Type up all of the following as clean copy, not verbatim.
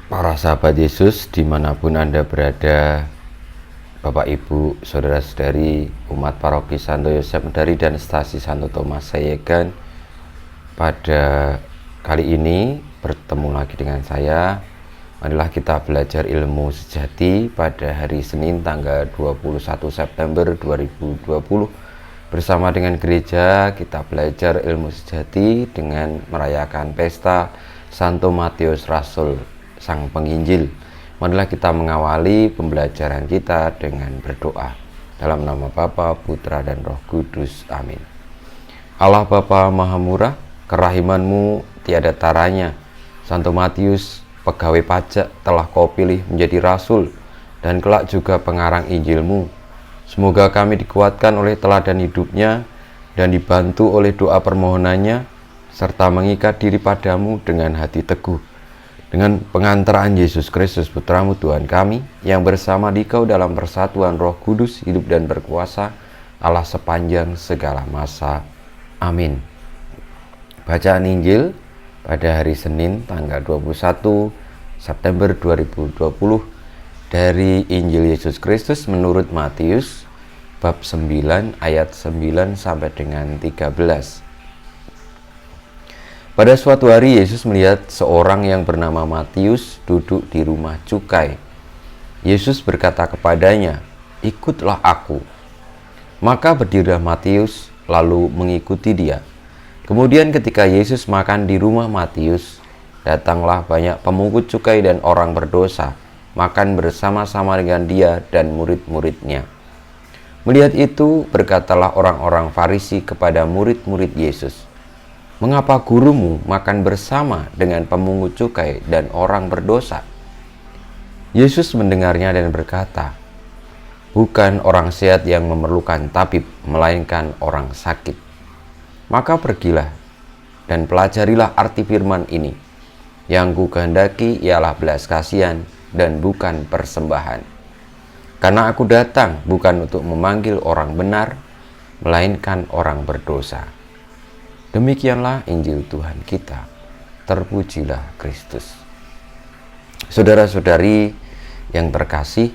Para sahabat Yesus dimanapun Anda berada, Bapak Ibu, Saudara-saudari, umat paroki Santo Yosef Medari dan Stasi Santo Thomas Sayegan, pada kali ini bertemu lagi dengan saya. Marilah kita belajar ilmu sejati pada hari Senin tanggal 21 September 2020. Bersama dengan gereja kita belajar ilmu sejati dengan merayakan pesta Santo Matius Rasul Sang Penginjil. Marilah kita mengawali pembelajaran kita dengan berdoa. Dalam nama Bapa, Putra, dan Roh Kudus. Amin. Allah Bapa Maha Murah, kerahiman-Mu tiada taranya. Santo Matius, pegawai pajak, telah Kau pilih menjadi rasul dan kelak juga pengarang Injil-Mu. Semoga kami dikuatkan oleh teladan hidupnya dan dibantu oleh doa permohonannya, serta mengikat diri padamu dengan hati teguh. Dengan pengantaraan Yesus Kristus Putra-Mu Tuhan kami, yang bersama Dikau dalam persatuan Roh Kudus, hidup dan berkuasa, Allah sepanjang segala masa. Amin. Bacaan Injil pada hari Senin tanggal 21 September 2020 dari Injil Yesus Kristus menurut Matius bab 9 ayat 9 sampai dengan 13. Pada suatu hari Yesus melihat seorang yang bernama Matius duduk di rumah cukai. Yesus berkata kepadanya, "Ikutlah aku." Maka berdirilah Matius lalu mengikuti dia. Kemudian ketika Yesus makan di rumah Matius, datanglah banyak pemungut cukai dan orang berdosa, makan bersama-sama dengan dia dan murid-muridnya. Melihat itu, berkatalah orang-orang Farisi kepada murid-murid Yesus, "Mengapa gurumu makan bersama dengan pemungut cukai dan orang berdosa?" Yesus mendengarnya dan berkata, "Bukan orang sehat yang memerlukan tabib, melainkan orang sakit. Maka pergilah dan pelajarilah arti firman ini. Yang kukehendaki ialah belas kasihan dan bukan persembahan. Karena aku datang bukan untuk memanggil orang benar, melainkan orang berdosa." Demikianlah Injil Tuhan kita. Terpujilah Kristus. Saudara-saudari yang terkasih,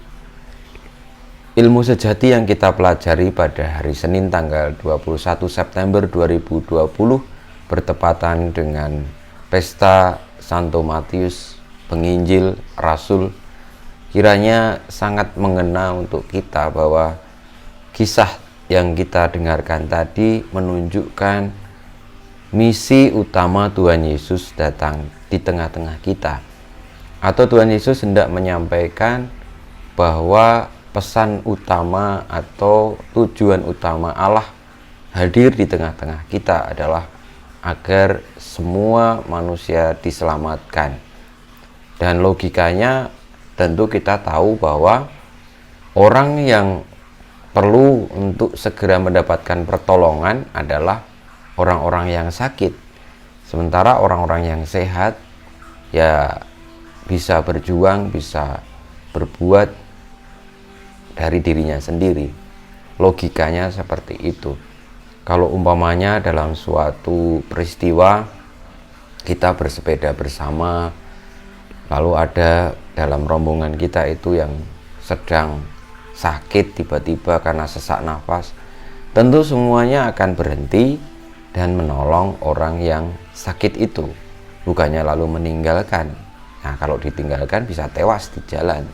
ilmu sejati yang kita pelajari pada hari Senin tanggal 21 September 2020 bertepatan dengan pesta Santo Matius Penginjil Rasul, kiranya sangat mengena untuk kita bahwa kisah yang kita dengarkan tadi menunjukkan misi utama Tuhan Yesus datang di tengah-tengah kita. Atau Tuhan Yesus hendak menyampaikan bahwa pesan utama atau tujuan utama Allah hadir di tengah-tengah kita adalah agar semua manusia diselamatkan. Dan logikanya tentu kita tahu bahwa orang yang perlu untuk segera mendapatkan pertolongan adalah orang-orang yang sakit. Sementara orang-orang yang sehat ya bisa berjuang, bisa berbuat dari dirinya sendiri. Logikanya seperti itu. Kalau umpamanya dalam suatu peristiwa kita bersepeda bersama, lalu ada dalam rombongan kita itu yang sedang sakit tiba-tiba karena sesak nafas, tentu semuanya akan berhenti dan menolong orang yang sakit itu, bukannya lalu meninggalkan. Nah, kalau ditinggalkan bisa tewas di jalan.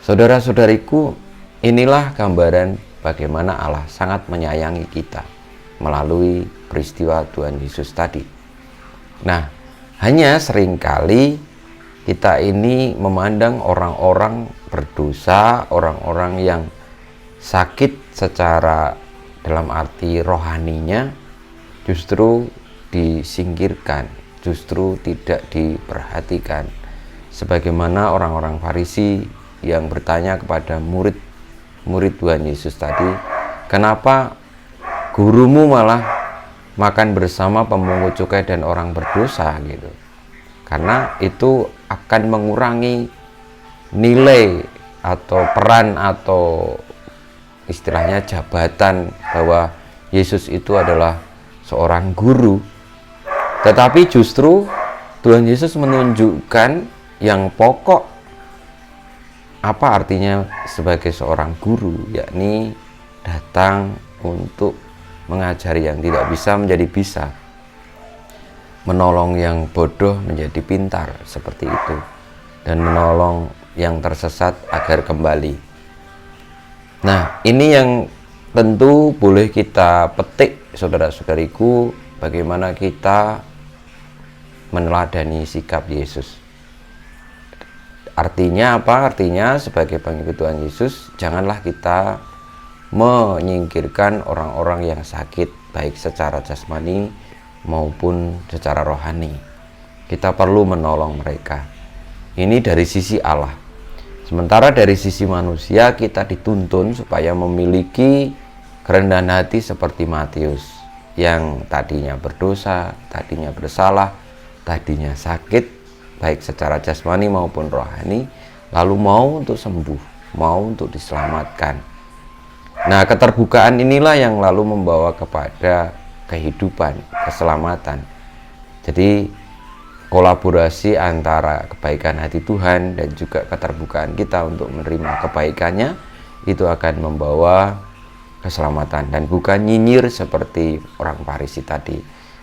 Saudara-saudariku, inilah gambaran bagaimana Allah sangat menyayangi kita melalui peristiwa Tuhan Yesus tadi. Nah, hanya seringkali kita ini memandang orang-orang berdosa, orang-orang yang sakit secara dalam arti rohaninya justru disingkirkan, justru tidak diperhatikan. Sebagaimana orang-orang Farisi yang bertanya kepada murid Tuhan Yesus tadi, "Kenapa gurumu malah makan bersama pemungut cukai dan orang berdosa?" gitu. Karena itu akan mengurangi nilai atau peran atau istilahnya jabatan bahwa Yesus itu adalah seorang guru. Tetapi justru Tuhan Yesus menunjukkan yang pokok, apa artinya sebagai seorang guru, yakni datang untuk mengajari yang tidak bisa menjadi bisa, menolong yang bodoh menjadi pintar, seperti itu, dan menolong yang tersesat agar kembali. Nah, ini yang tentu boleh kita petik, saudara-saudariku, bagaimana kita meneladani sikap Yesus. Artinya apa? Artinya sebagai pengikut Tuhan Yesus, janganlah kita menyingkirkan orang-orang yang sakit, baik secara jasmani maupun secara rohani. Kita perlu menolong mereka. Ini dari sisi Allah. Sementara dari sisi manusia, kita dituntun supaya memiliki kerendahan hati seperti Matius, yang tadinya berdosa, tadinya bersalah, tadinya sakit, baik secara jasmani maupun rohani, lalu mau untuk sembuh, mau untuk diselamatkan. Nah, keterbukaan inilah yang lalu membawa kepada kehidupan, keselamatan. Jadi kolaborasi antara kebaikan hati Tuhan dan juga keterbukaan kita untuk menerima kebaikannya, itu akan membawa keselamatan, dan bukan nyinyir seperti orang Farisi tadi,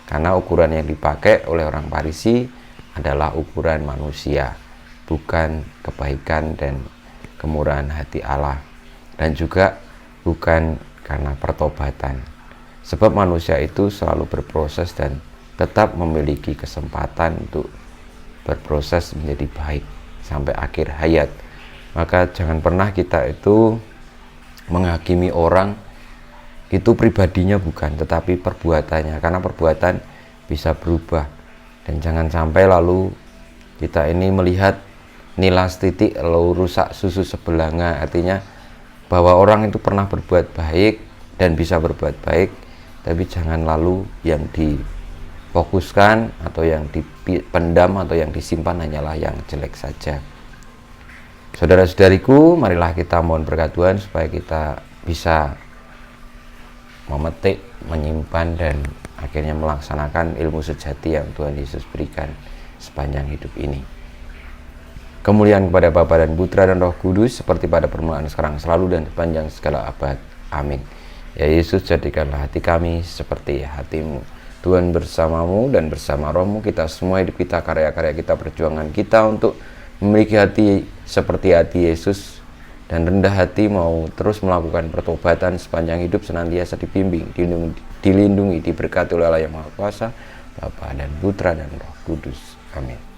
karena ukuran yang dipakai oleh orang Farisi adalah ukuran manusia, bukan kebaikan dan kemurahan hati Allah, dan juga bukan karena pertobatan, sebab manusia itu selalu berproses dan tetap memiliki kesempatan untuk berproses menjadi baik sampai akhir hayat. Maka jangan pernah kita itu menghakimi orang itu pribadinya, bukan, tetapi perbuatannya, karena perbuatan bisa berubah. Dan jangan sampai lalu kita ini melihat nilas titik lalu rusak susu sebelanga, artinya bahwa orang itu pernah berbuat baik dan bisa berbuat baik, tapi jangan lalu yang difokuskan atau yang dipendam atau yang disimpan hanyalah yang jelek saja. Saudara-saudariku, marilah kita mohon berkat Tuhan supaya kita bisa memetik, menyimpan, dan akhirnya melaksanakan ilmu sejati yang Tuhan Yesus berikan sepanjang hidup ini. Kemuliaan kepada Bapa dan Putra dan Roh Kudus, seperti pada permulaan, sekarang, selalu, dan sepanjang segala abad. Amin. Ya Yesus, jadikanlah hati kami seperti hati-Mu. Tuhan bersamamu dan bersama rohmu, kita semua, hidup kita, karya-karya kita, perjuangan kita untuk memiliki hati seperti hati Yesus, dan rendah hati mau terus melakukan pertobatan sepanjang hidup, senantiasa dibimbing, dilindungi, diberkati oleh Allah yang Maha Kuasa, Bapa dan Putra dan Roh Kudus. Amin.